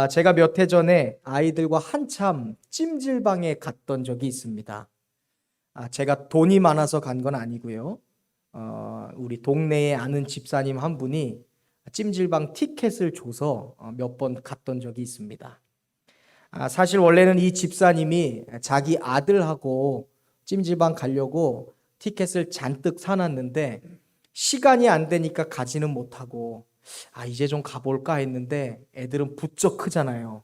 제가 몇 해 전에 아이들과 한참 찜질방에 갔던 적이 있습니다. 제가 돈이 많아서 간 건 아니고요. 우리 동네에 아는 집사님 한 분이 찜질방 티켓을 줘서 몇 번 갔던 적이 있습니다. 사실 원래는 이 집사님이 자기 아들하고 찜질방 가려고 티켓을 잔뜩 사놨는데 시간이 안 되니까 가지는 못하고 이제 좀 가볼까 했는데 애들은 부쩍 크잖아요.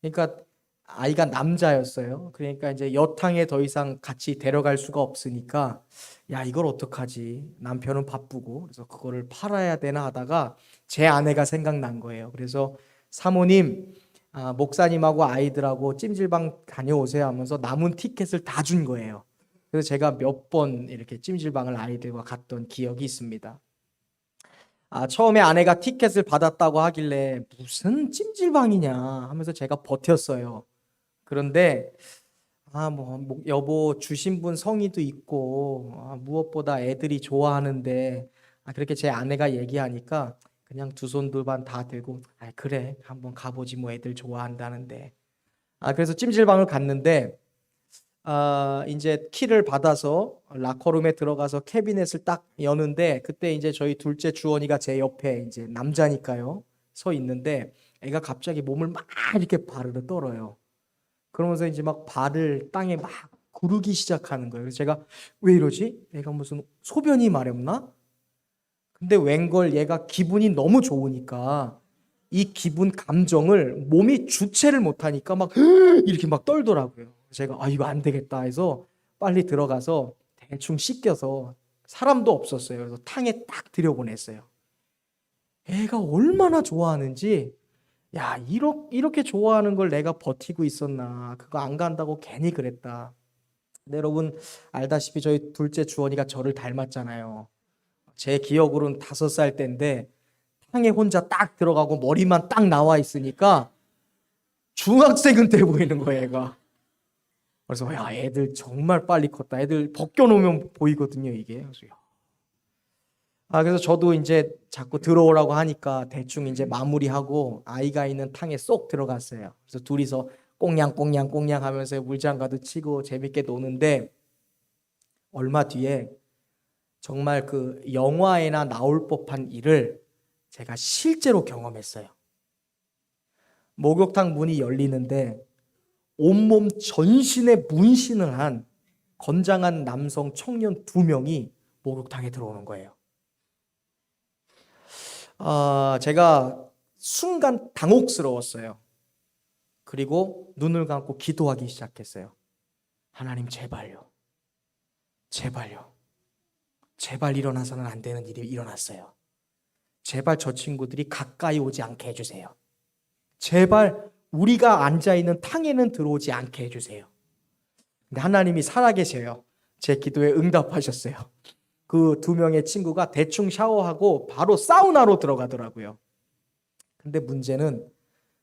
그러니까 아이가 남자였어요. 그러니까 이제 여탕에 더 이상 같이 데려갈 수가 없으니까 야, 이걸 어떡하지? 남편은 바쁘고 그래서 그거를 팔아야 되나 하다가 제 아내가 생각난 거예요. 그래서 사모님, 목사님하고 아이들하고 찜질방 다녀오세요 하면서 남은 티켓을 다 준 거예요. 그래서 제가 몇 번 이렇게 찜질방을 아이들과 갔던 기억이 있습니다. 처음에 아내가 티켓을 받았다고 하길래 무슨 찜질방이냐 하면서 제가 버텼어요. 그런데 여보 주신 분 성의도 있고 무엇보다 애들이 좋아하는데 그렇게 제 아내가 얘기하니까 그냥 두 손 두 반 다 들고 그래 한번 가보지 뭐 애들 좋아한다는데 그래서 찜질방을 갔는데 이제 키를 받아서 라커룸에 들어가서 캐비넷을 딱 여는데 그때 이제 저희 둘째 주원이가 제 옆에 이제 남자니까요 서 있는데 애가 갑자기 몸을 막 이렇게 바르르 떨어요. 그러면서 이제 막 발을 땅에 막 구르기 시작하는 거예요. 그래서 제가 왜 이러지? 애가 무슨 소변이 마렵나? 근데 웬걸 얘가 기분이 너무 좋으니까 이 기분 감정을 몸이 주체를 못하니까 막 이렇게 막 떨더라고요. 제가 이거 안 되겠다 해서 빨리 들어가서 대충 씻겨서 사람도 없었어요. 그래서 탕에 딱 들여보냈어요. 애가 얼마나 좋아하는지 야, 이렇게 좋아하는 걸 내가 버티고 있었나. 그거 안 간다고 괜히 그랬다. 근데 여러분 알다시피 저희 둘째 주원이가 저를 닮았잖아요. 제 기억으로는 5살 때인데 탕에 혼자 딱 들어가고 머리만 딱 나와 있으니까 중학생은 돼 보이는 거예요, 얘가. 그래서 야, 애들 정말 빨리 컸다. 애들 벗겨놓으면 보이거든요, 이게. 그래서 그래서 저도 이제 자꾸 들어오라고 하니까 대충 이제 마무리하고 아이가 있는 탕에 쏙 들어갔어요. 그래서 둘이서 꽁냥꽁냥꽁냥 하면서 물장가도 치고 재밌게 노는데 얼마 뒤에 정말 그 영화에나 나올 법한 일을 제가 실제로 경험했어요. 목욕탕 문이 열리는데 온몸 전신에 문신을 한 건장한 남성 청년 2명이 목욕탕에 들어오는 거예요. 제가 순간 당혹스러웠어요. 그리고 눈을 감고 기도하기 시작했어요. 하나님 제발요. 제발요. 제발 일어나서는 안 되는 일이 일어났어요. 제발 저 친구들이 가까이 오지 않게 해주세요. 제발 우리가 앉아있는 탕에는 들어오지 않게 해주세요. 근데 하나님이 살아계세요. 제 기도에 응답하셨어요. 그 2명의 친구가 대충 샤워하고 바로 사우나로 들어가더라고요. 근데 문제는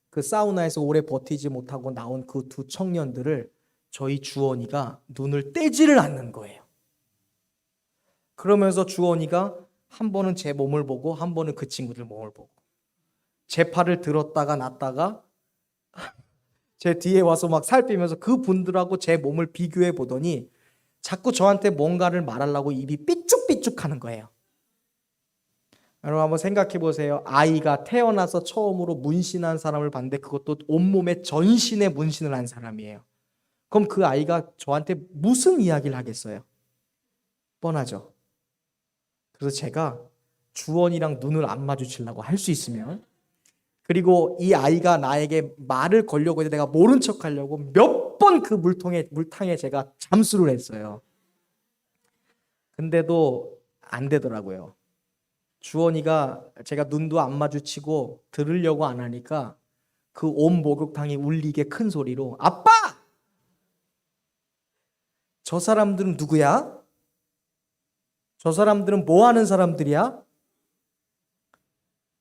그 사우나에서 오래 버티지 못하고 나온 그 2청년들을 저희 주원이가 눈을 떼지를 않는 거예요. 그러면서 주원이가 한 번은 제 몸을 보고 한 번은 그 친구들 몸을 보고 제 팔을 들었다가 놨다가 제 뒤에 와서 막 살피면서 그 분들하고 제 몸을 비교해 보더니 자꾸 저한테 뭔가를 말하려고 입이 삐쭉삐쭉 하는 거예요. 여러분 한번 생각해 보세요. 아이가 태어나서 처음으로 문신한 사람을 봤는데 그것도 온몸에 전신에 문신을 한 사람이에요. 그럼 그 아이가 저한테 무슨 이야기를 하겠어요? 뻔하죠. 그래서 제가 주원이랑 눈을 안 마주치려고 할 수 있으면 그리고 이 아이가 나에게 말을 걸려고 해서 내가 모른 척 하려고 몇 번 그 물탕에 제가 잠수를 했어요. 근데도 안 되더라고요. 주원이가 제가 눈도 안 마주치고 들으려고 안 하니까 그 온 목욕탕이 울리게 큰 소리로 아빠! 저 사람들은 누구야? 저 사람들은 뭐 하는 사람들이야?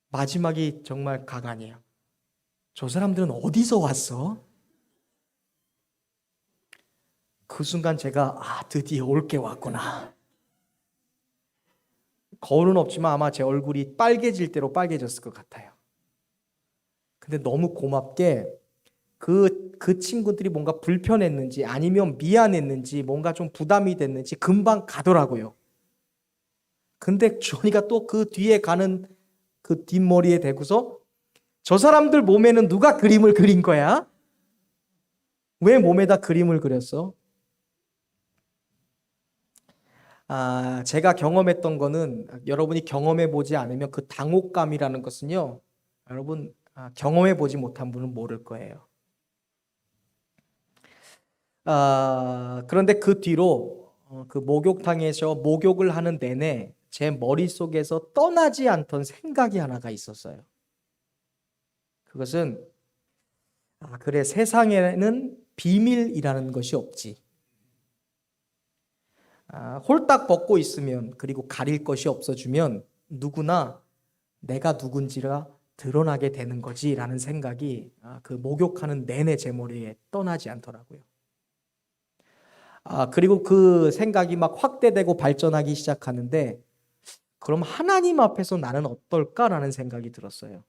마지막이 정말 가관이에요. 저 사람들은 어디서 왔어? 그 순간 제가 드디어 올 게 왔구나. 거울은 없지만 아마 제 얼굴이 빨개질 대로 빨개졌을 것 같아요. 근데 너무 고맙게 그 친구들이 뭔가 불편했는지 아니면 미안했는지 뭔가 좀 부담이 됐는지 금방 가더라고요. 근데 조니가 또 그 뒤에 가는 그 뒷머리에 대고서 저 사람들 몸에는 누가 그림을 그린 거야? 왜 몸에다 그림을 그렸어? 제가 경험했던 거는 여러분이 경험해 보지 않으면 그 당혹감이라는 것은요, 여러분 경험해 보지 못한 분은 모를 거예요. 그런데 그 뒤로 그 목욕탕에서 목욕을 하는 내내 제 머릿속에서 떠나지 않던 생각이 하나가 있었어요. 그것은 그래, 세상에는 비밀이라는 것이 없지. 홀딱 벗고 있으면, 그리고 가릴 것이 없어지면 누구나 내가 누군지가 드러나게 되는 거지라는 생각이 그 목욕하는 내내 제 머리에 떠나지 않더라고요. 그리고 그 생각이 막 확대되고 발전하기 시작하는데, 그럼 하나님 앞에서 나는 어떨까라는 생각이 들었어요.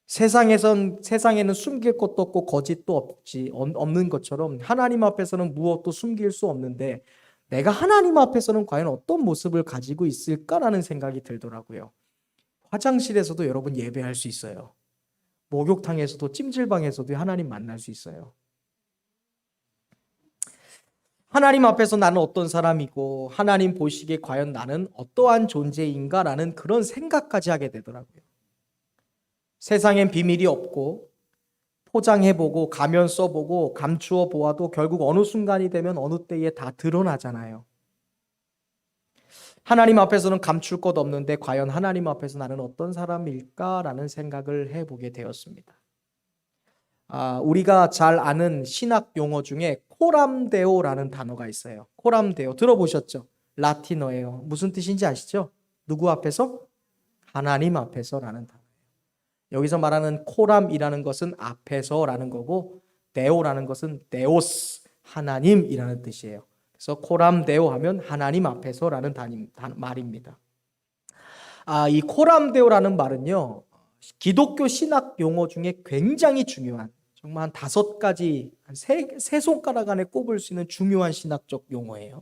세상에는 숨길 것도 없고 거짓도 없는 것처럼 하나님 앞에서는 무엇도 숨길 수 없는데, 내가 하나님 앞에서는 과연 어떤 모습을 가지고 있을까라는 생각이 들더라고요. 화장실에서도 여러분 예배할 수 있어요. 목욕탕에서도 찜질방에서도 하나님 만날 수 있어요. 하나님 앞에서 나는 어떤 사람이고 하나님 보시기에 과연 나는 어떠한 존재인가라는 그런 생각까지 하게 되더라고요. 세상엔 비밀이 없고 포장해보고 가면 써보고 감추어 보아도 결국 어느 순간이 되면 어느 때에 다 드러나잖아요. 하나님 앞에서는 감출 것 없는데 과연 하나님 앞에서 나는 어떤 사람일까라는 생각을 해보게 되었습니다. 우리가 잘 아는 신학 용어 중에 코람데오라는 단어가 있어요. 코람데오 들어보셨죠? 라틴어예요. 무슨 뜻인지 아시죠? 누구 앞에서? 하나님 앞에서라는 단어예요. 여기서 말하는 코람이라는 것은 앞에서라는 거고, 데오라는 것은 데오스, 하나님이라는 뜻이에요. 그래서 코람데오 하면 하나님 앞에서라는 말입니다. 이 코람데오라는 말은요, 기독교 신학 용어 중에 굉장히 중요한, 정말 한 5가지, 세 손가락 안에 꼽을 수 있는 중요한 신학적 용어예요.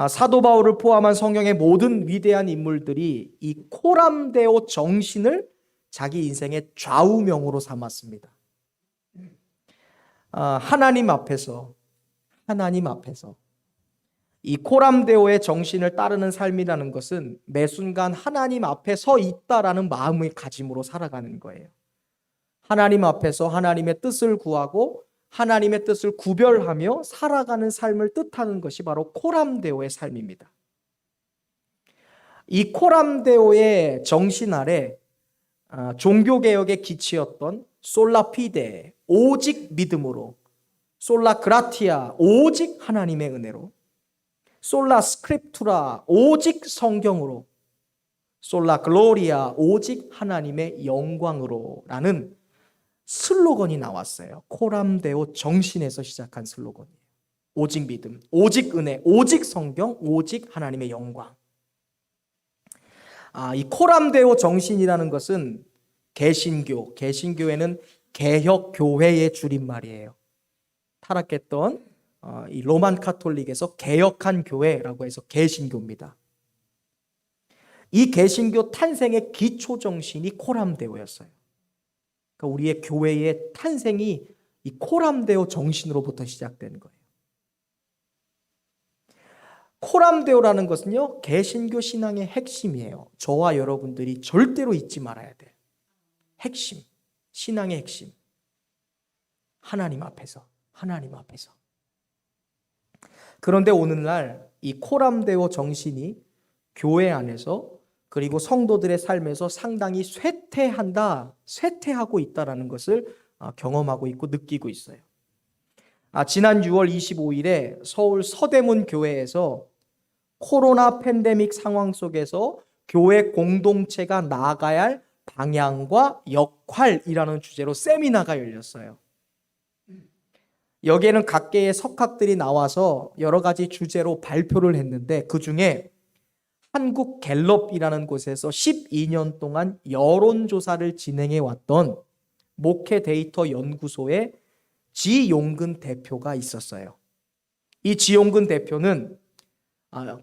사도 바울을 포함한 성경의 모든 위대한 인물들이 이 코람데오 정신을 자기 인생의 좌우명으로 삼았습니다. 하나님 앞에서 이 코람데오의 정신을 따르는 삶이라는 것은 매 순간 하나님 앞에 서 있다라는 마음을 가짐으로 살아가는 거예요. 하나님 앞에서 하나님의 뜻을 구하고 하나님의 뜻을 구별하며 살아가는 삶을 뜻하는 것이 바로 코람데오의 삶입니다. 이 코람데오의 정신 아래 종교개혁의 기치였던 솔라피데, 오직 믿음으로, 솔라그라티아, 오직 하나님의 은혜로, 솔라스크립투라, 오직 성경으로, 솔라글로리아, 오직 하나님의 영광으로 라는 슬로건이 나왔어요. 코람데오 정신에서 시작한 슬로건이에요. 오직 믿음, 오직 은혜, 오직 성경, 오직 하나님의 영광. 이 코람데오 정신이라는 것은 개신교에는 개혁교회의 줄임말이에요. 타락했던 이 로만 카톨릭에서 개혁한 교회라고 해서 개신교입니다. 이 개신교 탄생의 기초 정신이 코람데오였어요. 그러니까 우리의 교회의 탄생이 이 코람데오 정신으로부터 시작되는 거예요. 코람데오라는 것은요, 개신교 신앙의 핵심이에요. 저와 여러분들이 절대로 잊지 말아야 돼. 핵심, 신앙의 핵심. 하나님 앞에서. 그런데 오늘날 이 코람데오 정신이 교회 안에서 그리고 성도들의 삶에서 상당히 쇠퇴하고 있다는 것을 경험하고 있고 느끼고 있어요. 지난 6월 25일에 서울 서대문 교회에서 코로나 팬데믹 상황 속에서 교회 공동체가 나아가야 할 방향과 역할이라는 주제로 세미나가 열렸어요. 여기에는 각계의 석학들이 나와서 여러 가지 주제로 발표를 했는데, 그 중에 한국갤럽이라는 곳에서 12년 동안 여론조사를 진행해 왔던 목회 데이터 연구소의 지용근 대표가 있었어요. 이 지용근 대표는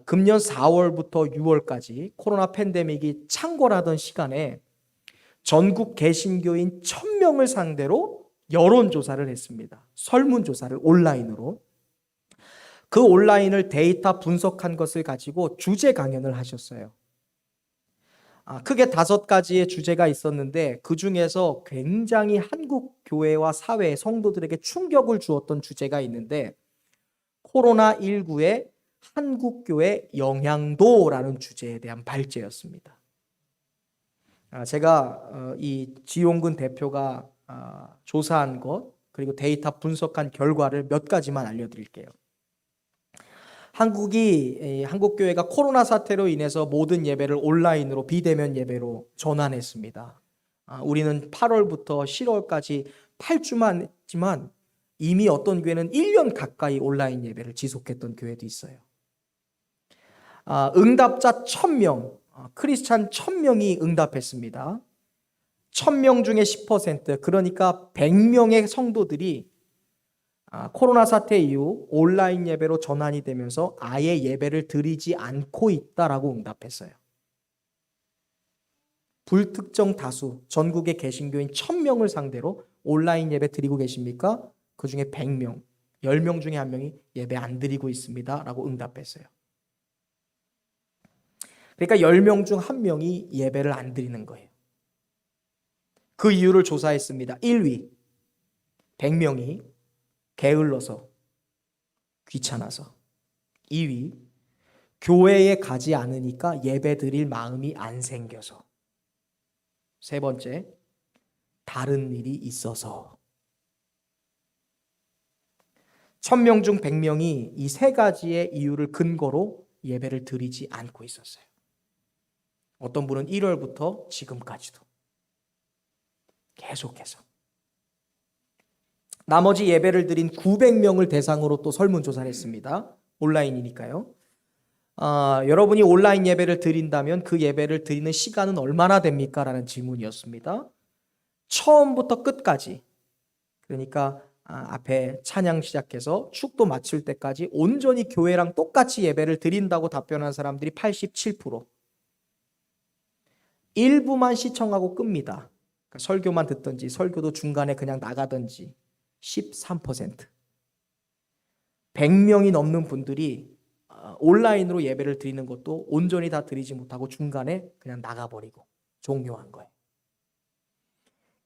금년 4월부터 6월까지 코로나 팬데믹이 창궐하던 시간에 전국 개신교인 1000명을 상대로 여론조사를 했습니다. 설문조사를 온라인으로. 그 온라인을 데이터 분석한 것을 가지고 주제 강연을 하셨어요. 크게 5가지의 주제가 있었는데 그 중에서 굉장히 한국 교회와 사회, 성도들에게 충격을 주었던 주제가 있는데 코로나19의 한국교회 영향도라는 주제에 대한 발제였습니다. 제가 이 지용근 대표가 조사한 것 그리고 데이터 분석한 결과를 몇 가지만 알려드릴게요. 한국교회가 코로나 사태로 인해서 모든 예배를 온라인으로 비대면 예배로 전환했습니다. 우리는 8월부터 10월까지 8주만 했지만 이미 어떤 교회는 1년 가까이 온라인 예배를 지속했던 교회도 있어요. 응답자 1000명, 크리스찬 1000명이 응답했습니다. 1000명 중에 10%, 그러니까 100명의 성도들이 코로나 사태 이후 온라인 예배로 전환이 되면서 아예 예배를 드리지 않고 있다라고 응답했어요. 불특정 다수, 전국의 개신교인 1000명을 상대로 온라인 예배 드리고 계십니까? 그 중에 100명, 10명 중에 1명이 예배 안 드리고 있습니다 라고 응답했어요. 그러니까 10명 중 1명이 예배를 안 드리는 거예요. 그 이유를 조사했습니다. 1위, 100명이 게을러서, 귀찮아서. 2위, 교회에 가지 않으니까 예배 드릴 마음이 안 생겨서. 3번째, 다른 일이 있어서. 1000명 중 100명이 이 3가지의 이유를 근거로 예배를 드리지 않고 있었어요. 어떤 분은 1월부터 지금까지도 계속해서. 나머지 예배를 드린 900명을 대상으로 또 설문조사를 했습니다. 온라인이니까요. 여러분이 온라인 예배를 드린다면 그 예배를 드리는 시간은 얼마나 됩니까? 라는 질문이었습니다. 처음부터 끝까지, 그러니까 앞에 찬양 시작해서 축도 마칠 때까지 온전히 교회랑 똑같이 예배를 드린다고 답변한 사람들이 87%. 일부만 시청하고 끕니다. 그러니까 설교만 듣든지 설교도 중간에 그냥 나가든지 13%. 100명이 넘는 분들이 온라인으로 예배를 드리는 것도 온전히 다 드리지 못하고 중간에 그냥 나가버리고 종료한 거예요.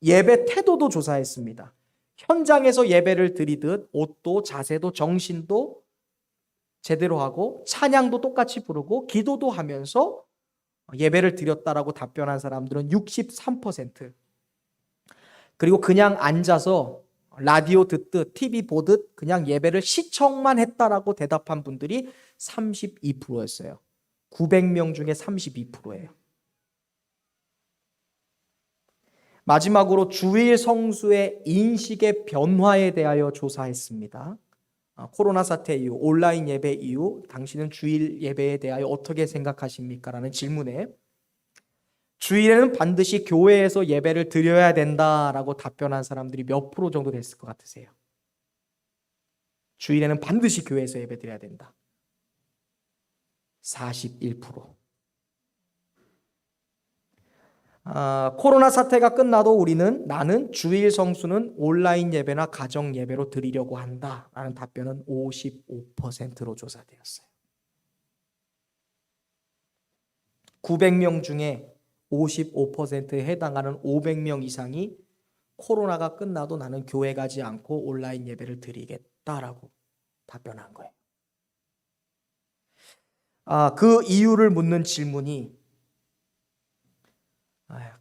예배 태도도 조사했습니다. 현장에서 예배를 드리듯 옷도 자세도 정신도 제대로 하고 찬양도 똑같이 부르고 기도도 하면서 예배를 드렸다라고 답변한 사람들은 63%. 그리고 그냥 앉아서 라디오 듣듯 TV 보듯 그냥 예배를 시청만 했다라고 대답한 분들이 32%였어요. 900명 중에 32%예요. 마지막으로 주일 성수의 인식의 변화에 대하여 조사했습니다. 코로나 사태 이후, 온라인 예배 이후 당신은 주일 예배에 대하여 어떻게 생각하십니까? 라는 질문에 주일에는 반드시 교회에서 예배를 드려야 된다라고 답변한 사람들이 몇 프로 정도 됐을 것 같으세요? 주일에는 반드시 교회에서 예배 드려야 된다. 41%. 코로나 사태가 끝나도 나는 주일 성수는 온라인 예배나 가정 예배로 드리려고 한다 라는 답변은 55%로 조사되었어요. 900명 중에 55%에 해당하는 500명 이상이 코로나가 끝나도 나는 교회 가지 않고 온라인 예배를 드리겠다라고 답변한 거예요. 그 이유를 묻는 질문이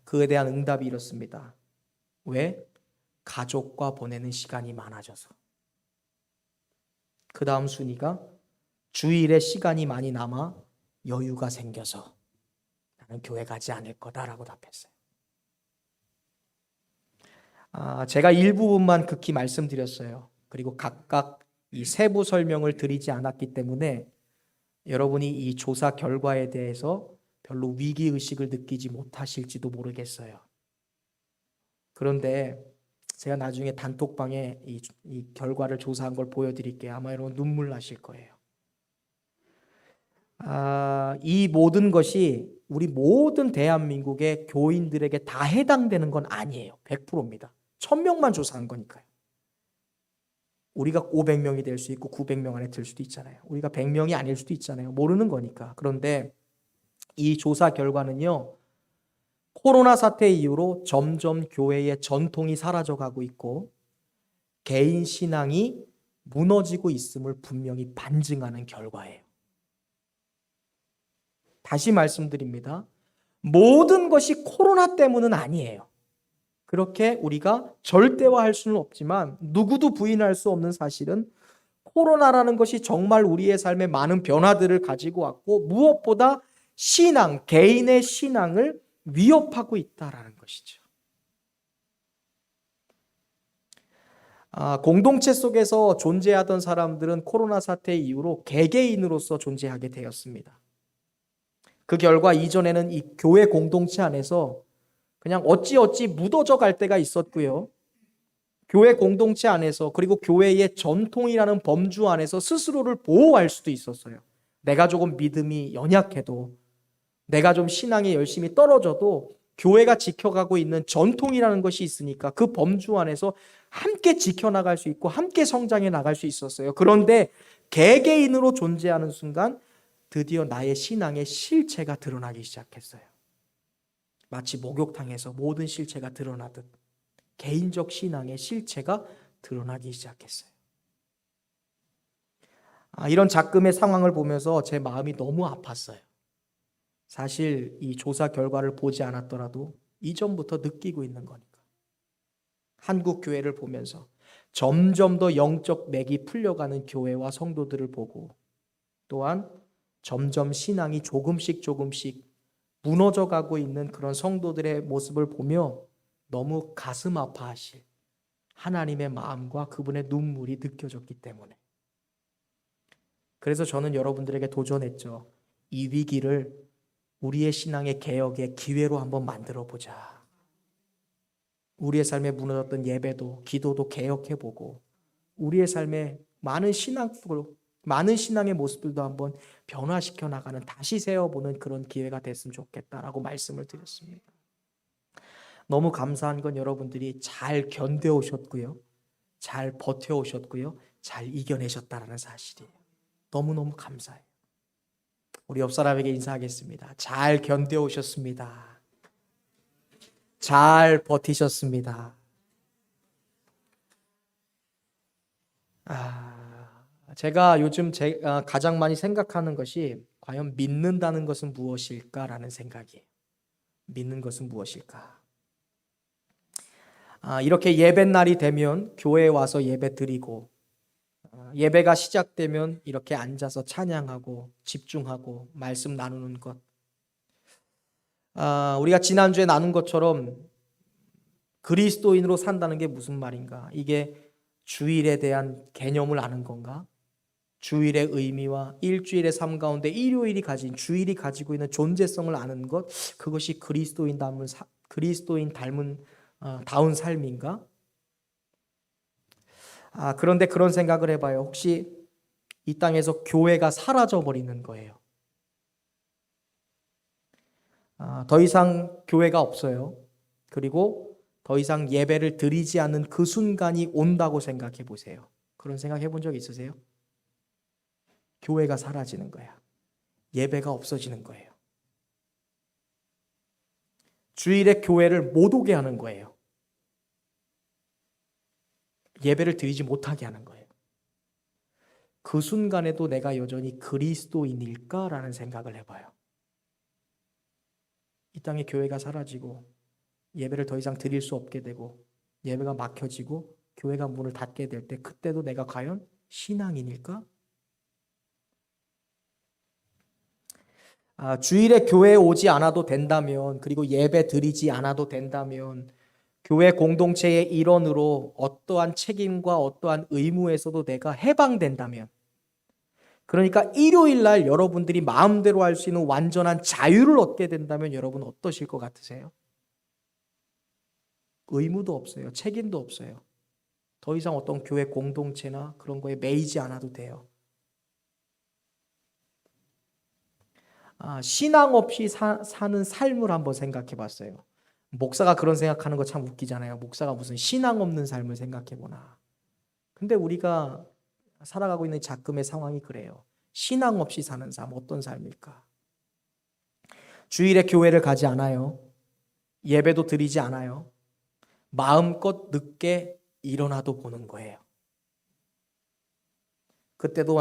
그에 대한 응답이 이렇습니다. 왜? 가족과 보내는 시간이 많아져서. 그 다음 순위가 주일에 시간이 많이 남아 여유가 생겨서 나는 교회 가지 않을 거다라고 답했어요. 제가 일부분만 극히 말씀드렸어요. 그리고 각각 이 세부 설명을 드리지 않았기 때문에 여러분이 이 조사 결과에 대해서 별로 위기의식을 느끼지 못하실지도 모르겠어요. 그런데 제가 나중에 단톡방에 이 결과를 조사한 걸 보여드릴게요. 아마 여러분 눈물 나실 거예요. 이 모든 것이 우리 모든 대한민국의 교인들에게 다 해당되는 건 아니에요. 100%입니다. 1000명만 조사한 거니까요. 우리가 500명이 될 수 있고 900명 안에 들 수도 있잖아요. 우리가 100명이 아닐 수도 있잖아요. 모르는 거니까. 그런데 이 조사 결과는요, 코로나 사태 이후로 점점 교회의 전통이 사라져가고 있고 개인 신앙이 무너지고 있음을 분명히 반증하는 결과예요. 다시 말씀드립니다. 모든 것이 코로나 때문은 아니에요. 그렇게 우리가 절대화할 수는 없지만 누구도 부인할 수 없는 사실은 코로나라는 것이 정말 우리의 삶에 많은 변화들을 가지고 왔고 무엇보다 신앙, 개인의 신앙을 위협하고 있다라는 것이죠. 공동체 속에서 존재하던 사람들은 코로나 사태 이후로 개개인으로서 존재하게 되었습니다. 그 결과 이전에는 이 교회 공동체 안에서 그냥 어찌어찌 묻어져 갈 때가 있었고요. 교회 공동체 안에서 그리고 교회의 전통이라는 범주 안에서 스스로를 보호할 수도 있었어요. 내가 조금 믿음이 연약해도 내가 좀 신앙이 열심히 떨어져도 교회가 지켜가고 있는 전통이라는 것이 있으니까 그 범주 안에서 함께 지켜나갈 수 있고 함께 성장해 나갈 수 있었어요. 그런데 개개인으로 존재하는 순간 드디어 나의 신앙의 실체가 드러나기 시작했어요. 마치 목욕탕에서 모든 실체가 드러나듯 개인적 신앙의 실체가 드러나기 시작했어요. 이런 작금의 상황을 보면서 제 마음이 너무 아팠어요. 사실 이 조사 결과를 보지 않았더라도 이전부터 느끼고 있는 거니까. 한국 교회를 보면서 점점 더 영적 맥이 풀려가는 교회와 성도들을 보고 또한 점점 신앙이 조금씩 무너져 가고 있는 그런 성도들의 모습을 보며 너무 가슴 아파하실 하나님의 마음과 그분의 눈물이 느껴졌기 때문에. 그래서 저는 여러분들에게 도전했죠. 이 위기를 우리의 신앙의 개혁의 기회로 한번 만들어 보자. 우리의 삶에 무너졌던 예배도 기도도 개혁해보고 우리의 삶에 많은 신앙의 모습들도 한번 변화시켜 나가는 다시 세워보는 그런 기회가 됐으면 좋겠다라고 말씀을 드렸습니다. 너무 감사한 건 여러분들이 잘 견뎌오셨고요. 잘 버텨오셨고요. 잘 이겨내셨다라는 사실이에요. 너무너무 감사해요. 우리 옆 사람에게 인사하겠습니다. 잘 견뎌오셨습니다. 잘 버티셨습니다. 제가 요즘 가장 많이 생각하는 것이 과연 믿는다는 것은 무엇일까라는 생각이에요. 믿는 것은 무엇일까? 이렇게 예배 날이 되면 교회에 와서 예배 드리고 예배가 시작되면 이렇게 앉아서 찬양하고 집중하고 말씀 나누는 것. 우리가 지난주에 나눈 것처럼 그리스도인으로 산다는 게 무슨 말인가? 이게 주일에 대한 개념을 아는 건가? 주일의 의미와 일주일의 삶 가운데 일요일이 가진 주일이 가지고 있는 존재성을 아는 것, 그것이 그리스도인 닮은 다운 삶인가? 그런데 그런 생각을 해봐요. 혹시 이 땅에서 교회가 사라져 버리는 거예요. 더 이상 교회가 없어요. 그리고 더 이상 예배를 드리지 않는 그 순간이 온다고 생각해 보세요. 그런 생각 해본 적 있으세요? 교회가 사라지는 거야. 예배가 없어지는 거예요. 주일에 교회를 못 오게 하는 거예요. 예배를 드리지 못하게 하는 거예요. 그 순간에도 내가 여전히 그리스도인일까라는 생각을 해봐요. 이 땅에 교회가 사라지고 예배를 더 이상 드릴 수 없게 되고 예배가 막혀지고 교회가 문을 닫게 될 때 그때도 내가 과연 신앙인일까? 주일에 교회에 오지 않아도 된다면, 그리고 예배 드리지 않아도 된다면, 교회 공동체의 일원으로 어떠한 책임과 어떠한 의무에서도 내가 해방된다면, 그러니까 일요일 날 여러분들이 마음대로 할 수 있는 완전한 자유를 얻게 된다면 여러분 어떠실 것 같으세요? 의무도 없어요. 책임도 없어요. 더 이상 어떤 교회 공동체나 그런 거에 매이지 않아도 돼요. 신앙 없이 사는 삶을 한번 생각해 봤어요. 목사가 그런 생각하는 거 참 웃기잖아요. 목사가 무슨 신앙 없는 삶을 생각해 보나. 근데 우리가 살아가고 있는 작금의 상황이 그래요. 신앙 없이 사는 삶, 어떤 삶일까? 주일에 교회를 가지 않아요. 예배도 드리지 않아요. 마음껏 늦게 일어나도 보는 거예요. 그때도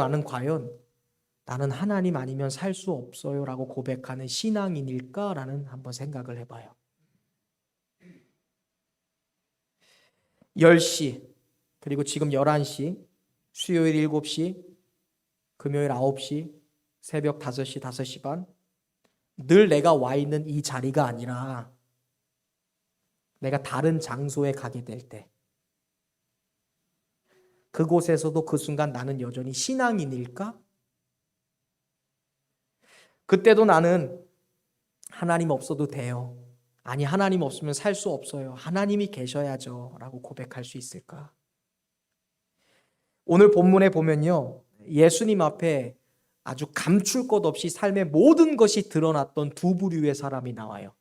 나는 하나님 아니면 살 수 없어요 라고 고백하는 신앙인일까라는 한번 생각을 해봐요. 10시, 그리고 지금 11시, 수요일 7시, 금요일 9시, 새벽 5시, 5시 반, 늘 내가 와 있는 이 자리가 아니라 내가 다른 장소에 가게 될 때, 그곳에서도 그 순간 나는 여전히 신앙인일까? 그때도 나는 하나님 없어도 돼요. 아니, 하나님 없으면 살 수 없어요. 하나님이 계셔야죠. 라고 고백할 수 있을까? 오늘 본문에 보면요. 예수님 앞에 아주 감출 것 없이 삶의 모든 것이 드러났던 두 부류의 사람이 나와요.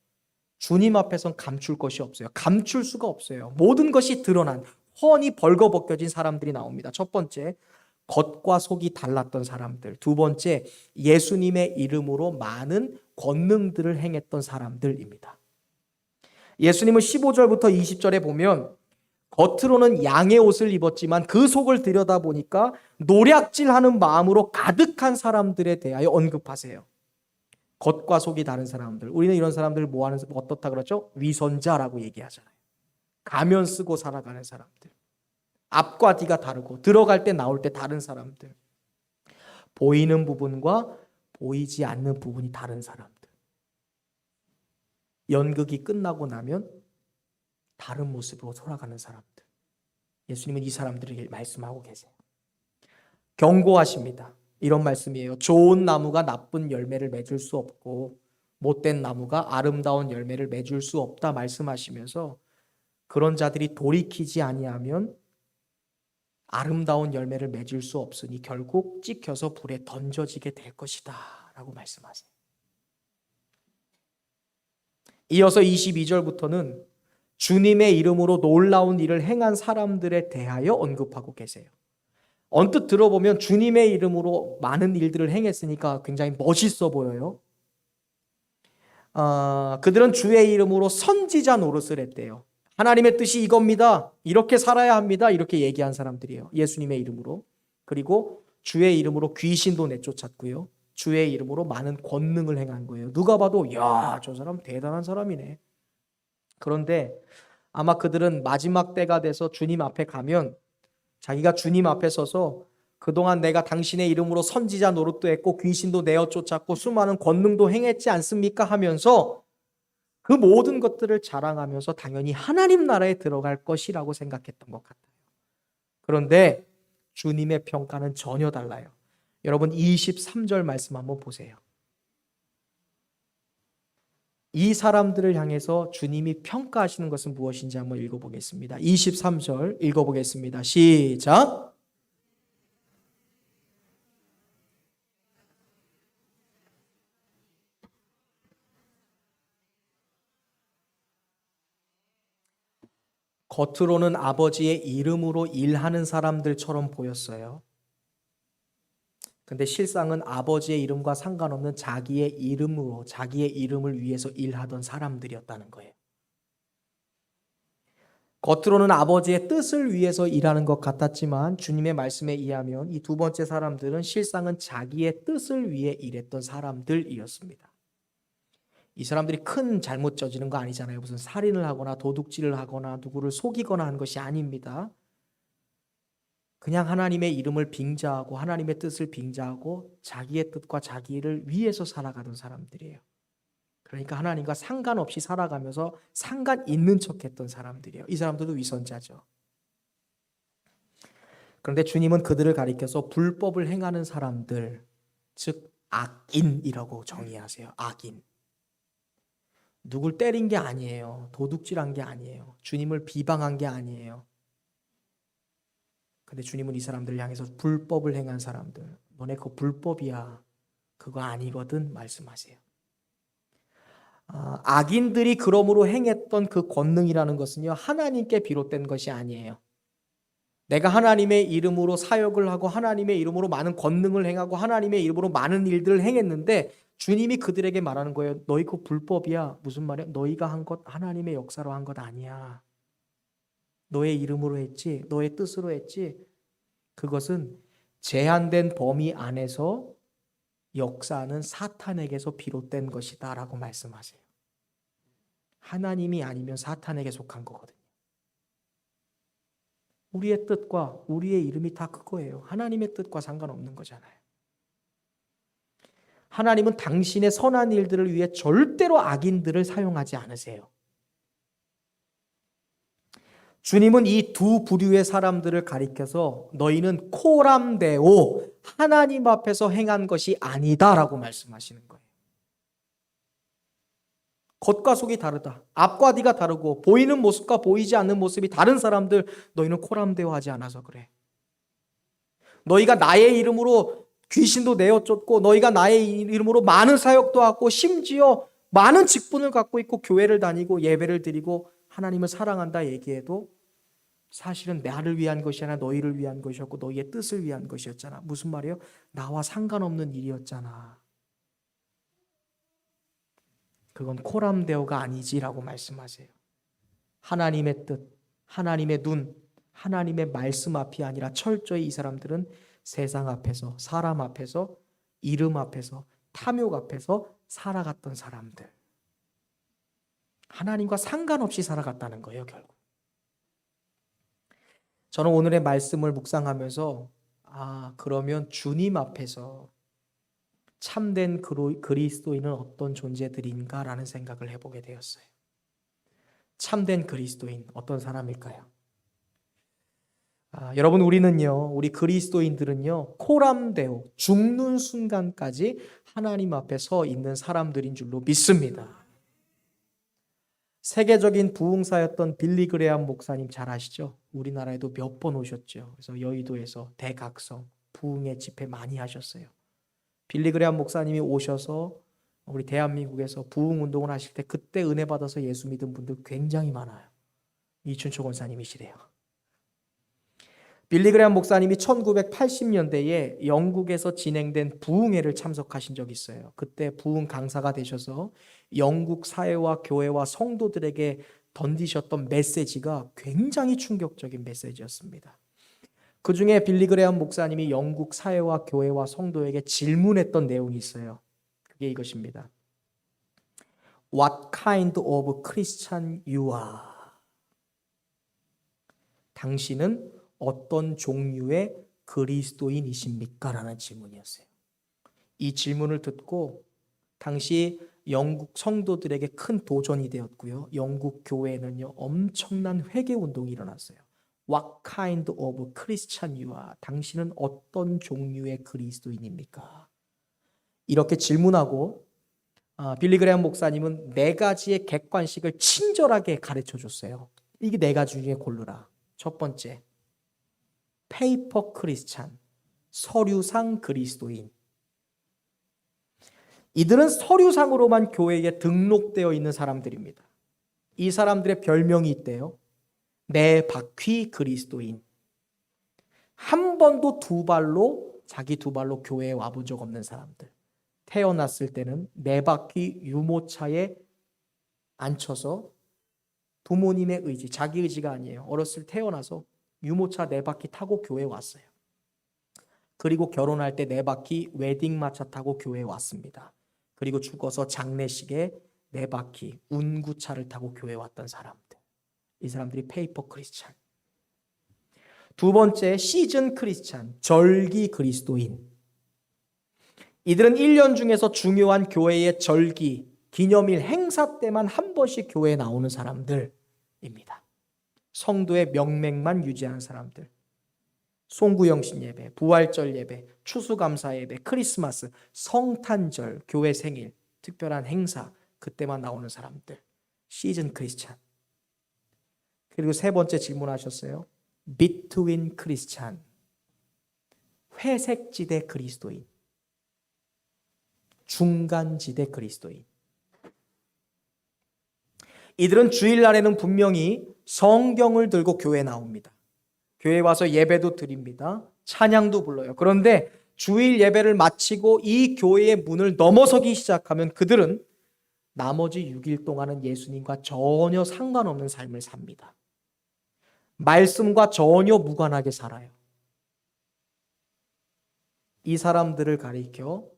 주님 앞에선 감출 것이 없어요. 감출 수가 없어요. 모든 것이 드러난, 훤히 벌거벗겨진 사람들이 나옵니다. 첫 번째, 겉과 속이 달랐던 사람들. 두 번째, 예수님의 이름으로 많은 권능들을 행했던 사람들입니다. 예수님은 15절부터 20절에 보면 겉으로는 양의 옷을 입었지만 그 속을 들여다보니까 노략질하는 마음으로 가득한 사람들에 대하여 언급하세요. 겉과 속이 다른 사람들. 우리는 이런 사람들을 어떻다 그러죠? 위선자라고 얘기하잖아요. 가면 쓰고 살아가는 사람들. 앞과 뒤가 다르고 들어갈 때 나올 때 다른 사람들. 보이는 부분과 보이지 않는 부분이 다른 사람들. 연극이 끝나고 나면 다른 모습으로 돌아가는 사람들. 예수님은 이 사람들에게 말씀하고 계세요. 경고하십니다. 이런 말씀이에요. 좋은 나무가 나쁜 열매를 맺을 수 없고 못된 나무가 아름다운 열매를 맺을 수 없다 말씀하시면서 그런 자들이 돌이키지 아니하면 아름다운 열매를 맺을 수 없으니 결국 찍혀서 불에 던져지게 될 것이다 라고 말씀하세요. 이어서 22절부터는 주님의 이름으로 놀라운 일을 행한 사람들에 대하여 언급하고 계세요. 언뜻 들어보면 주님의 이름으로 많은 일들을 행했으니까 굉장히 멋있어 보여요. 그들은 주의 이름으로 선지자 노릇을 했대요. 하나님의 뜻이 이겁니다. 이렇게 살아야 합니다. 이렇게 얘기한 사람들이에요. 예수님의 이름으로. 그리고 주의 이름으로 귀신도 내쫓았고요. 주의 이름으로 많은 권능을 행한 거예요. 누가 봐도 야, 저 사람 대단한 사람이네. 그런데 아마 그들은 마지막 때가 돼서 주님 앞에 가면 자기가 주님 앞에 서서 그동안 내가 당신의 이름으로 선지자 노릇도 했고 귀신도 내어 쫓았고 수많은 권능도 행했지 않습니까? 하면서 그 모든 것들을 자랑하면서 당연히 하나님 나라에 들어갈 것이라고 생각했던 것 같아요. 그런데 주님의 평가는 전혀 달라요. 여러분 23절 말씀 한번 보세요. 이 사람들을 향해서 주님이 평가하시는 것은 무엇인지 한번 읽어보겠습니다. 23절 읽어보겠습니다. 시작. 겉으로는 아버지의 이름으로 일하는 사람들처럼 보였어요. 근데 실상은 아버지의 이름과 상관없는 자기의 이름으로 자기의 이름을 위해서 일하던 사람들이었다는 거예요. 겉으로는 아버지의 뜻을 위해서 일하는 것 같았지만 주님의 말씀에 의하면 이 두 번째 사람들은 실상은 자기의 뜻을 위해 일했던 사람들이었습니다. 이 사람들이 큰 잘못 저지른 거 아니잖아요. 무슨 살인을 하거나 도둑질을 하거나 누구를 속이거나 한 것이 아닙니다. 그냥 하나님의 이름을 빙자하고 하나님의 뜻을 빙자하고 자기의 뜻과 자기를 위해서 살아가던 사람들이에요. 그러니까 하나님과 상관없이 살아가면서 상관 있는 척했던 사람들이에요. 이 사람들도 위선자죠. 그런데 주님은 그들을 가리켜서 불법을 행하는 사람들, 즉 악인이라고 정의하세요. 악인. 누굴 때린 게 아니에요. 도둑질한 게 아니에요. 주님을 비방한 게 아니에요. 근데 주님은 이 사람들을 향해서 불법을 행한 사람들, 너네 그거 불법이야, 그거 아니거든 말씀하세요. 악인들이 그러므로 행했던 그 권능이라는 것은요, 하나님께 비롯된 것이 아니에요. 내가 하나님의 이름으로 사역을 하고 하나님의 이름으로 많은 권능을 행하고 하나님의 이름으로 많은 일들을 행했는데 주님이 그들에게 말하는 거예요. 너희 그거 불법이야. 무슨 말이야? 너희가 한 것 하나님의 역사로 한 것 아니야. 너의 이름으로 했지, 너의 뜻으로 했지. 그것은 제한된 범위 안에서 역사하는 사탄에게서 비롯된 것이다 라고 말씀하세요. 하나님이 아니면 사탄에게 속한 거거든요. 우리의 뜻과 우리의 이름이 다 그거예요. 하나님의 뜻과 상관없는 거잖아요. 하나님은 당신의 선한 일들을 위해 절대로 악인들을 사용하지 않으세요. 주님은 이 두 부류의 사람들을 가리켜서 너희는 코람데오, 하나님 앞에서 행한 것이 아니다 라고 말씀하시는 거예요. 겉과 속이 다르다. 앞과 뒤가 다르고 보이는 모습과 보이지 않는 모습이 다른 사람들, 너희는 코람데오 하지 않아서 그래. 너희가 나의 이름으로 귀신도 내어 쫓고 너희가 나의 이름으로 많은 사역도 하고 심지어 많은 직분을 갖고 있고 교회를 다니고 예배를 드리고 하나님을 사랑한다 얘기해도 사실은 나를 위한 것이 아니라 너희를 위한 것이었고 너희의 뜻을 위한 것이었잖아. 무슨 말이에요? 나와 상관없는 일이었잖아. 그건 코람데오가 아니지라고 말씀하세요. 하나님의 뜻, 하나님의 눈, 하나님의 말씀 앞이 아니라 철저히 이 사람들은 세상 앞에서, 사람 앞에서, 이름 앞에서, 탐욕 앞에서 살아갔던 사람들. 하나님과 상관없이 살아갔다는 거예요, 결국. 저는 오늘의 말씀을 묵상하면서 그러면 주님 앞에서 참된 그리스도인은 어떤 존재들인가라는 생각을 해보게 되었어요. 참된 그리스도인 어떤 사람일까요? 여러분, 우리 그리스도인들은요, 코람데오, 죽는 순간까지 하나님 앞에 서 있는 사람들인 줄로 믿습니다. 세계적인 부흥사였던 빌리 그레암 목사님 잘 아시죠? 우리나라에도 몇 번 오셨죠. 그래서 여의도에서 대각성 부흥의 집회 많이 하셨어요. 빌리 그레암 목사님이 오셔서 우리 대한민국에서 부흥 운동을 하실 때 그때 은혜 받아서 예수 믿은 분들 굉장히 많아요. 이춘초 권사님이시래요. 빌리 그레암 목사님이 1980년대에 영국에서 진행된 부흥회를 참석하신 적이 있어요. 그때 부흥 강사가 되셔서 영국 사회와 교회와 성도들에게 던지셨던 메시지가 굉장히 충격적인 메시지였습니다. 그 중에 빌리 그레암 목사님이 영국 사회와 교회와 성도에게 질문했던 내용이 있어요. 그게 이것입니다. What kind of Christian you are? 당신은 어떤 종류의 그리스도인이십니까? 라는 질문이었어요. 이 질문을 듣고 당시 영국 성도들에게 큰 도전이 되었고요. 영국 교회에는요, 엄청난 회개 운동이 일어났어요. What kind of Christian you are? 당신은 어떤 종류의 그리스도인입니까? 이렇게 질문하고 빌리 그레암 목사님은 4가지의 객관식을 친절하게 가르쳐 줬어요. 이게 4가지 중에 고르라. 첫 번째, 페이퍼 크리스찬, 서류상 그리스도인. 이들은 서류상으로만 교회에 등록되어 있는 사람들입니다. 이 사람들의 별명이 있대요. 네 바퀴 그리스도인. 한 번도 자기 두 발로 교회에 와본 적 없는 사람들. 태어났을 때는 4바퀴 유모차에 앉혀서 부모님의 의지, 자기 의지가 아니에요. 어렸을 때 태어나서 유모차 4바퀴 타고 교회에 왔어요. 그리고 결혼할 때 4바퀴 웨딩마차 타고 교회에 왔습니다. 그리고 죽어서 장례식에 4바퀴 운구차를 타고 교회에 왔던 사람들. 이 사람들이 페이퍼 크리스찬. 두 번째, 시즌 크리스찬, 절기 그리스도인. 이들은 1년 중에서 중요한 교회의 절기, 기념일, 행사 때만 한 번씩 교회에 나오는 사람들입니다. 성도의 명맥만 유지하는 사람들. 송구영신 예배, 부활절 예배, 추수감사 예배, 크리스마스, 성탄절, 교회 생일, 특별한 행사, 그때만 나오는 사람들. 시즌 크리스찬. 그리고 세 번째 질문하셨어요. Between 크리스찬. 회색지대 그리스도인. 중간지대 그리스도인. 이들은 주일날에는 분명히 성경을 들고 교회에 나옵니다. 교회에 와서 예배도 드립니다. 찬양도 불러요. 그런데 주일 예배를 마치고 이 교회의 문을 넘어서기 시작하면 그들은 나머지 6일 동안은 예수님과 전혀 상관없는 삶을 삽니다. 말씀과 전혀 무관하게 살아요. 이 사람들을 가리켜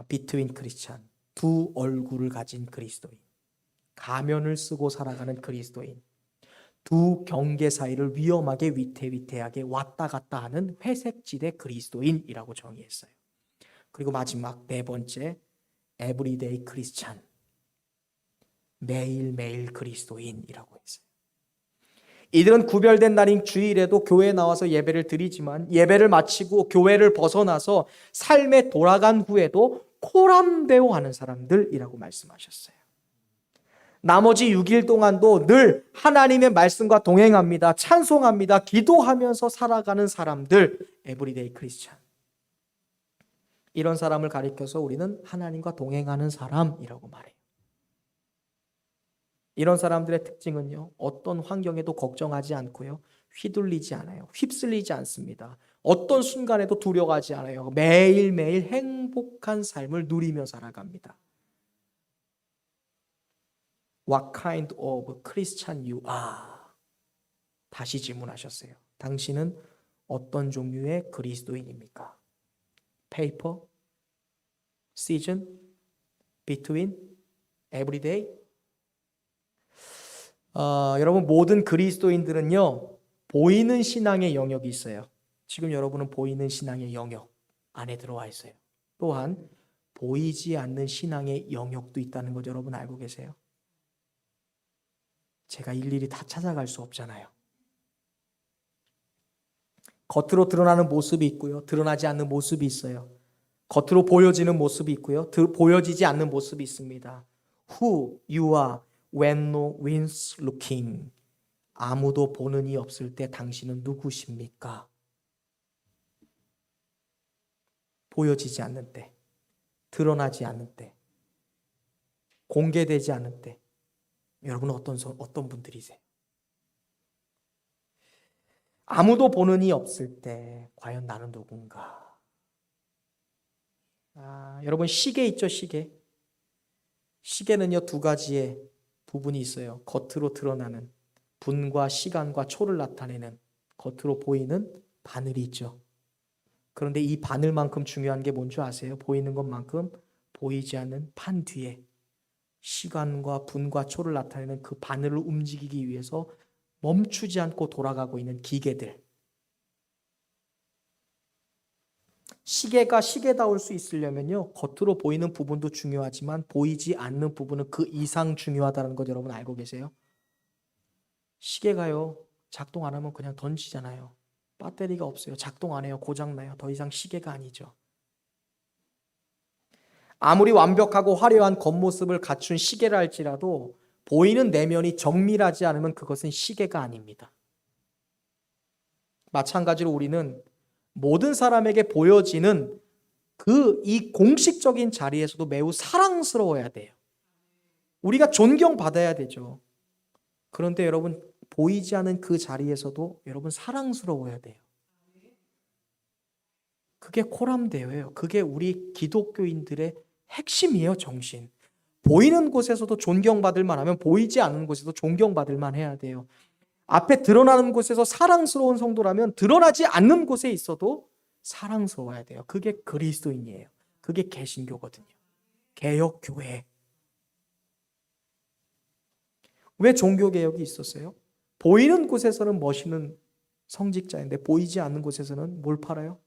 비트윈 크리스찬, 두 얼굴을 가진 그리스도인, 가면을 쓰고 살아가는 그리스도인, 두 경계 사이를 위험하게 위태위태하게 왔다 갔다 하는 회색지대 그리스도인이라고 정의했어요. 그리고 마지막 네 번째, 에브리데이 크리스찬, 매일매일 그리스도인이라고 했어요. 이들은 구별된 날인 주일에도 교회에 나와서 예배를 드리지만 예배를 마치고 교회를 벗어나서 삶에 돌아간 후에도 코람데오 하는 사람들이라고 말씀하셨어요. 나머지 6일 동안도 늘 하나님의 말씀과 동행합니다. 찬송합니다. 기도하면서 살아가는 사람들, 에브리데이 크리스찬. 이런 사람을 가리켜서 우리는 하나님과 동행하는 사람이라고 말해요. 이런 사람들의 특징은요, 어떤 환경에도 걱정하지 않고요, 휘둘리지 않아요. 휩쓸리지 않습니다. 어떤 순간에도 두려워하지 않아요. 매일매일 행복한 삶을 누리며 살아갑니다. What kind of Christian you are? 다시 질문하셨어요. 당신은 어떤 종류의 그리스도인입니까? Paper, season, between, everyday? 여러분 모든 그리스도인들은요 보이는 신앙의 영역이 있어요. 지금 여러분은 보이는 신앙의 영역 안에 들어와 있어요. 또한 보이지 않는 신앙의 영역도 있다는 것 여러분 알고 계세요? 제가 일일이 다 찾아갈 수 없잖아요. 겉으로 드러나는 모습이 있고요, 드러나지 않는 모습이 있어요. 겉으로 보여지는 모습이 있고요, 보여지지 않는 모습이 있습니다. Who you are when no one's looking. 아무도 보는 이 없을 때 당신은 누구십니까? 보여지지 않는 때, 드러나지 않는 때, 공개되지 않는 때, 여러분은 어떤 분들이세요? 아무도 보는 이 없을 때 과연 나는 누군가? 여러분 시계 있죠, 시계? 시계는요 두 가지의 부분이 있어요. 겉으로 드러나는 분과 시간과 초를 나타내는 겉으로 보이는 바늘이 있죠. 그런데 이 바늘만큼 중요한 게 뭔지 아세요? 보이는 것만큼 보이지 않는 판 뒤에 시간과 분과 초를 나타내는 그 바늘을 움직이기 위해서 멈추지 않고 돌아가고 있는 기계들. 시계가 시계다울 수 있으려면요 겉으로 보이는 부분도 중요하지만 보이지 않는 부분은 그 이상 중요하다는 것 여러분 알고 계세요? 시계가요 작동 안 하면 그냥 던지잖아요. 배터리가 없어요. 작동 안 해요. 고장나요. 더 이상 시계가 아니죠. 아무리 완벽하고 화려한 겉모습을 갖춘 시계라 할지라도 보이는 내면이 정밀하지 않으면 그것은 시계가 아닙니다. 마찬가지로 우리는 모든 사람에게 보여지는 이 공식적인 자리에서도 매우 사랑스러워야 돼요. 우리가 존경받아야 되죠. 그런데 여러분 보이지 않는 그 자리에서도 여러분 사랑스러워야 돼요. 그게 코람데오예요. 그게 우리 기독교인들의 핵심이에요, 정신. 보이는 곳에서도 존경받을 만하면 보이지 않는 곳에서 존경받을 만해야 돼요. 앞에 드러나는 곳에서 사랑스러운 성도라면 드러나지 않는 곳에 있어도 사랑스러워야 돼요. 그게 그리스도인이에요. 그게 개신교거든요. 개혁교회. 왜 종교개혁이 있었어요? 보이는 곳에서는 멋있는 성직자인데 보이지 않는 곳에서는 뭘 팔아요?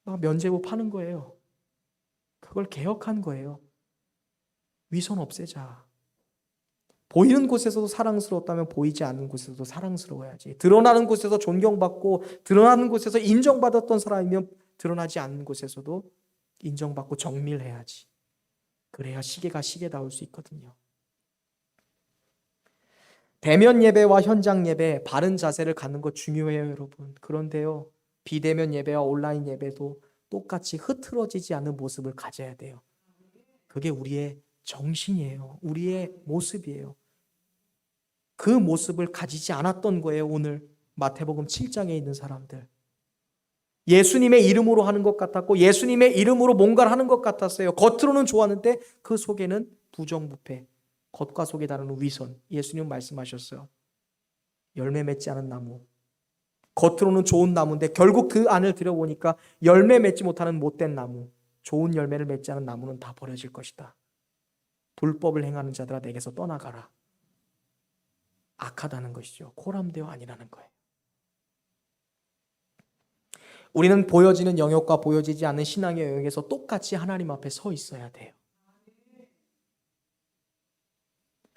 면죄부 파는 거예요. 그걸 개혁한 거예요. 위선 없애자. 보이는 곳에서도 사랑스러웠다면 보이지 않는 곳에서도 사랑스러워야지. 드러나는 곳에서 존경받고 드러나는 곳에서 인정받았던 사람이면 드러나지 않는 곳에서도 인정받고 정밀해야지. 그래야 시계가 시계다울 수 있거든요. 대면 예배와 현장 예배, 바른 자세를 갖는 것 중요해요, 여러분. 그런데요, 비대면 예배와 온라인 예배도 똑같이 흐트러지지 않는 모습을 가져야 돼요. 그게 우리의 정신이에요. 우리의 모습이에요. 그 모습을 가지지 않았던 거예요, 오늘 마태복음 7장에 있는 사람들. 예수님의 이름으로 하는 것 같았고 예수님의 이름으로 뭔가를 하는 것 같았어요. 겉으로는 좋았는데 그 속에는 부정부패, 겉과 속이 다른 위선. 예수님 말씀하셨어요. 열매 맺지 않은 나무. 겉으로는 좋은 나무인데 결국 그 안을 들여보니까 열매 맺지 못하는 못된 나무, 좋은 열매를 맺지 않은 나무는 다 버려질 것이다. 불법을 행하는 자들아 내게서 떠나가라. 악하다는 것이죠. 코람데오 아니라는 거예요. 우리는 보여지는 영역과 보여지지 않는 신앙의 영역에서 똑같이 하나님 앞에 서 있어야 돼요.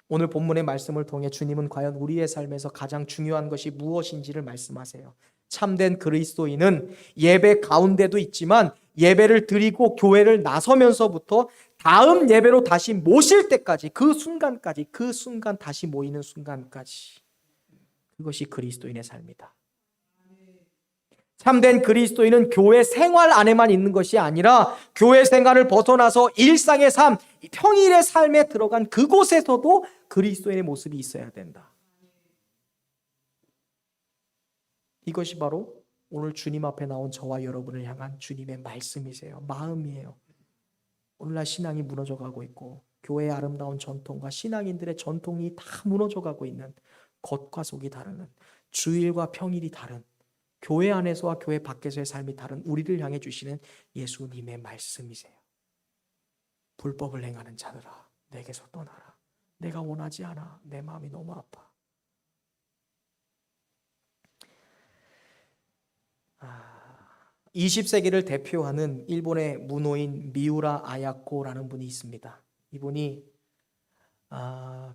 오늘 본문의 말씀을 통해 주님은 과연 우리의 삶에서 가장 중요한 것이 무엇인지를 말씀하세요. 참된 그리스도인은 예배 가운데도 있지만 예배를 드리고 교회를 나서면서부터 다음 예배로 다시 모실 때까지, 그 순간까지, 그 순간 다시 모이는 순간까지, 그것이 그리스도인의 삶이다. 참된 그리스도인은 교회 생활 안에만 있는 것이 아니라 교회 생활을 벗어나서 일상의 삶, 평일의 삶에 들어간 그곳에서도 그리스도인의 모습이 있어야 된다. 이것이 바로 오늘 주님 앞에 나온 저와 여러분을 향한 주님의 말씀이세요. 마음이에요. 오늘날 신앙이 무너져가고 있고 교회의 아름다운 전통과 신앙인들의 전통이 다 무너져가고 있는, 겉과 속이 다른, 주일과 평일이 다른, 교회 안에서와 교회 밖에서의 삶이 다른 우리를 향해 주시는 예수님의 말씀이세요. 불법을 행하는 자들아 내게서 떠나라. 내가 원하지 않아. 내 마음이 너무 아파. 20세기를 대표하는 일본의 문호인 미우라 아야코라는 분이 있습니다. 이분이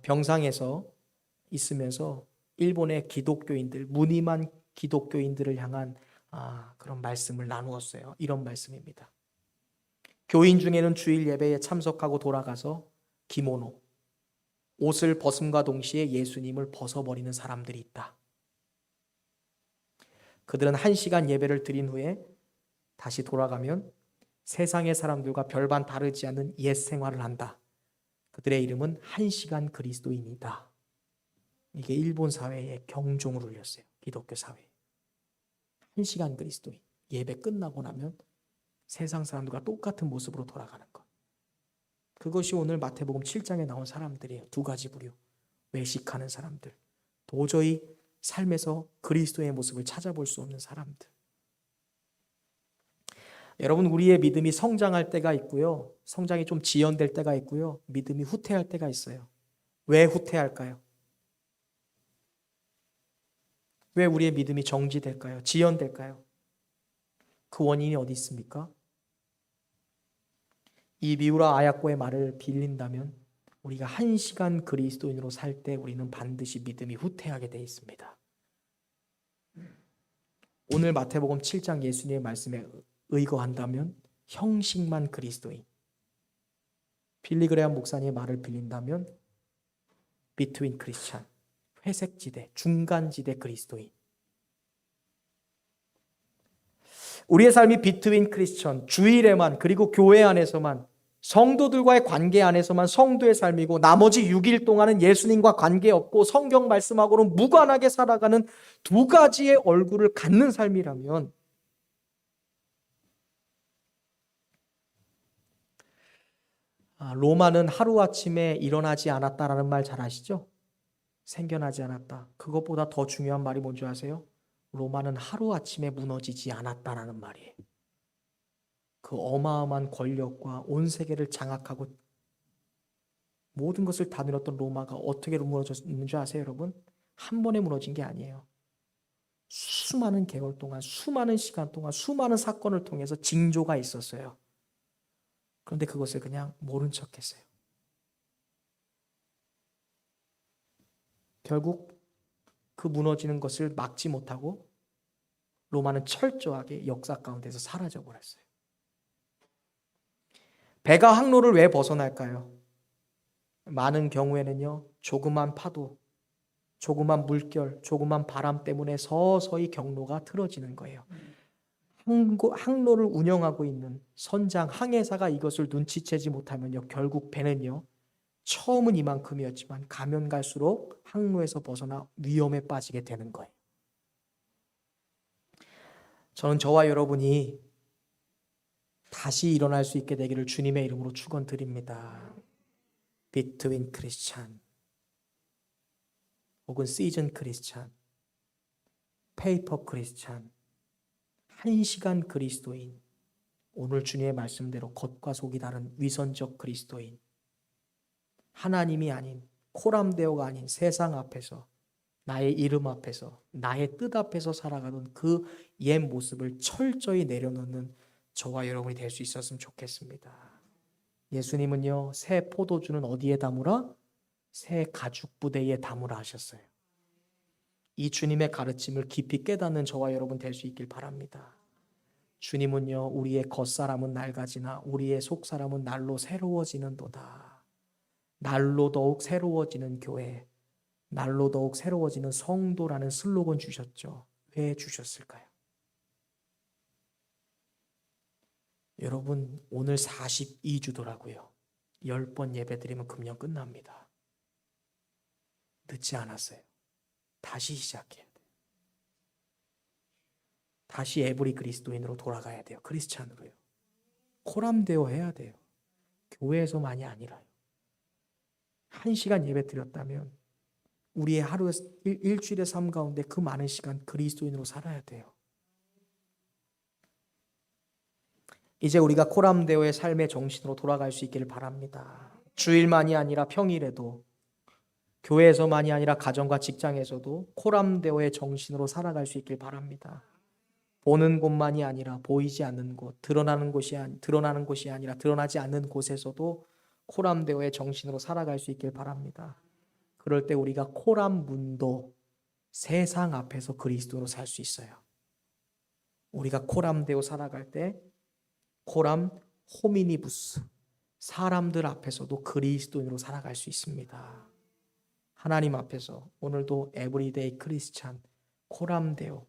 병상에서 있으면서 일본의 기독교인들, 무늬만 기독교인들을 향한 그런 말씀을 나누었어요. 이런 말씀입니다. 교인 중에는 주일 예배에 참석하고 돌아가서 기모노, 옷을 벗음과 동시에 예수님을 벗어버리는 사람들이 있다. 그들은 1시간 예배를 드린 후에 다시 돌아가면 세상의 사람들과 별반 다르지 않은 옛 생활을 한다. 그들의 이름은 1시간 그리스도인이다. 이게 일본 사회에 경종을 울렸어요. 기독교 사회에. 1시간 그리스도인. 예배 끝나고 나면 세상 사람들과 똑같은 모습으로 돌아가는 것. 그것이 오늘 마태복음 7장에 나온 사람들이에요. 두 가지 부류. 외식하는 사람들. 도저히 삶에서 그리스도의 모습을 찾아볼 수 없는 사람들. 여러분, 우리의 믿음이 성장할 때가 있고요. 성장이 좀 지연될 때가 있고요. 믿음이 후퇴할 때가 있어요. 왜 후퇴할까요? 왜 우리의 믿음이 정지될까요? 지연될까요? 그 원인이 어디 있습니까? 이 미우라 아야코의 말을 빌린다면 우리가 1시간 그리스도인으로 살 때 우리는 반드시 믿음이 후퇴하게 되어 있습니다. 오늘 마태복음 7장 예수님의 말씀에 의거한다면 형식만 그리스도인, 빌리그레암 목사님의 말을 빌린다면 비트윈 크리스찬, 회색지대, 중간지대 그리스도인. 우리의 삶이 비트윈 크리스천, 주일에만, 그리고 교회 안에서만, 성도들과의 관계 안에서만 성도의 삶이고 나머지 6일 동안은 예수님과 관계없고 성경 말씀하고는 무관하게 살아가는 두 가지의 얼굴을 갖는 삶이라면 로마는 하루아침에 일어나지 않았다라는 말 잘 아시죠? 생겨나지 않았다. 그것보다 더 중요한 말이 뭔지 아세요? 로마는 하루아침에 무너지지 않았다라는 말이에요. 그 어마어마한 권력과 온 세계를 장악하고 모든 것을 다 누렸던 로마가 어떻게 무너졌는 줄 아세요, 여러분? 한 번에 무너진 게 아니에요. 수많은 개월 동안, 수많은 시간 동안, 수많은 사건을 통해서 징조가 있었어요. 그런데 그것을 그냥 모른 척했어요. 결국 그 무너지는 것을 막지 못하고 로마는 철저하게 역사 가운데서 사라져 버렸어요. 배가 항로를 왜 벗어날까요? 많은 경우에는요, 조그만 파도, 조그만 물결, 조그만 바람 때문에 서서히 경로가 틀어지는 거예요. 항로를 운영하고 있는 선장, 항해사가 이것을 눈치채지 못하면요, 결국 배는요, 처음은 이만큼이었지만 가면 갈수록 항로에서 벗어나 위험에 빠지게 되는 거예요. 저는 저와 여러분이 다시 일어날 수 있게 되기를 주님의 이름으로 축원드립니다. 비트윈 크리스찬 혹은 시즌 크리스찬, 페이퍼 크리스찬, 1시간 그리스도인, 오늘 주님의 말씀대로 겉과 속이 다른 위선적 그리스도인, 하나님이 아닌, 코람데오가 아닌 세상 앞에서, 나의 이름 앞에서, 나의 뜻 앞에서 살아가던 그 옛 모습을 철저히 내려놓는 저와 여러분이 될 수 있었으면 좋겠습니다. 예수님은요, 새 포도주는 어디에 담으라? 새 가죽 부대에 담으라 하셨어요. 이 주님의 가르침을 깊이 깨닫는 저와 여러분 될 수 있길 바랍니다. 주님은요, 우리의 겉사람은 낡아지나 우리의 속사람은 날로 새로워지는도다. 날로 더욱 새로워지는 교회, 날로 더욱 새로워지는 성도라는 슬로건 주셨죠. 왜 주셨을까요? 여러분, 오늘 42주더라고요. 10번 예배 드리면 금년 끝납니다. 늦지 않았어요. 다시 시작해야 돼요. 다시 에브리 그리스도인으로 돌아가야 돼요. 크리스찬으로요. 코람되어 해야 돼요. 교회에서만이 아니라요. 1시간 예배 드렸다면 우리의 하루에 일주일의 삶 가운데 그 많은 시간 그리스도인으로 살아야 돼요. 이제 우리가 코람데오의 삶의 정신으로 돌아갈 수 있기를 바랍니다. 주일만이 아니라 평일에도, 교회에서만이 아니라 가정과 직장에서도 코람데오의 정신으로 살아갈 수 있길 바랍니다. 보는 곳만이 아니라 보이지 않는 곳, 드러나는 곳이 아니라 드러나지 않는 곳에서도 코람데오의 정신으로 살아갈 수 있길 바랍니다. 그럴 때 우리가 코람문도, 세상 앞에서 그리스도로 살 수 있어요. 우리가 코람데오 살아갈 때 코람 호미니부스, 사람들 앞에서도 그리스도인으로 살아갈 수 있습니다. 하나님 앞에서 오늘도 에브리데이 크리스찬, 코람데오,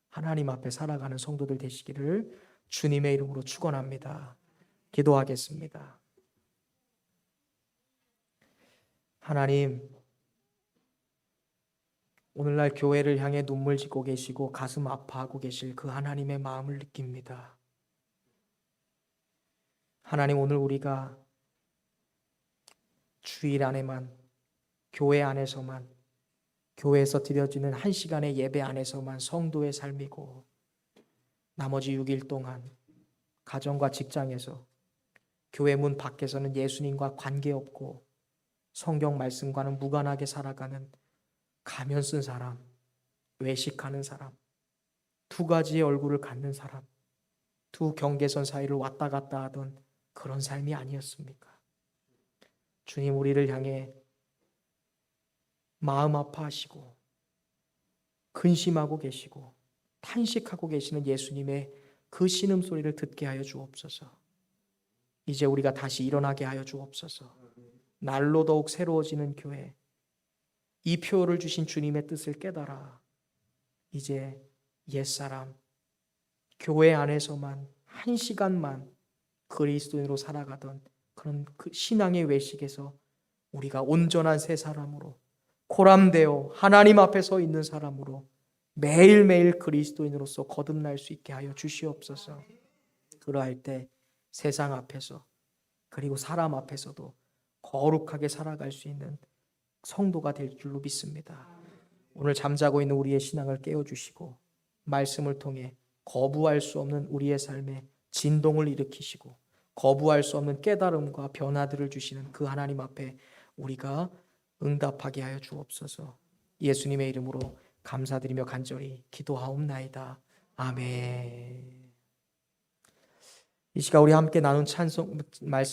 하나님 앞에 살아가는 성도들 되시기를 주님의 이름으로 축원합니다. 기도하겠습니다. 하나님, 오늘날 교회를 향해 눈물 짓고 계시고 가슴 아파하고 계실 그 하나님의 마음을 느낍니다. 하나님, 오늘 우리가 주일 안에만, 교회 안에서만, 교회에서 드려지는 1시간의 예배 안에서만 성도의 삶이고, 나머지 6일 동안 가정과 직장에서, 교회 문 밖에서는 예수님과 관계없고 성경 말씀과는 무관하게 살아가는 가면 쓴 사람, 외식하는 사람, 두 가지의 얼굴을 갖는 사람, 두 경계선 사이를 왔다 갔다 하던 그런 삶이 아니었습니까? 주님, 우리를 향해 마음 아파하시고 근심하고 계시고 탄식하고 계시는 예수님의 그 신음소리를 듣게 하여 주옵소서. 이제 우리가 다시 일어나게 하여 주옵소서. 날로 더욱 새로워지는 교회, 이 표를 주신 주님의 뜻을 깨달아 이제 옛사람, 교회 안에서만 1시간만 그리스도인으로 살아가던 그런 그 신앙의 외식에서 우리가 온전한 새 사람으로, 코람되어 하나님 앞에 서 있는 사람으로 매일매일 그리스도인으로서 거듭날 수 있게 하여 주시옵소서. 그러할 때 세상 앞에서 그리고 사람 앞에서도 거룩하게 살아갈 수 있는 성도가 될 줄로 믿습니다. 오늘 잠자고 있는 우리의 신앙을 깨워주시고 말씀을 통해 거부할 수 없는 우리의 삶에 진동을 일으키시고 거부할 수 없는 깨달음과 변화들을 주시는 그 하나님 앞에 우리가 응답하게 하여 주옵소서. 예수님의 이름으로 감사드리며 간절히 기도하옵나이다. 아멘. 이 시간 우리 함께 나눈 찬송 말씀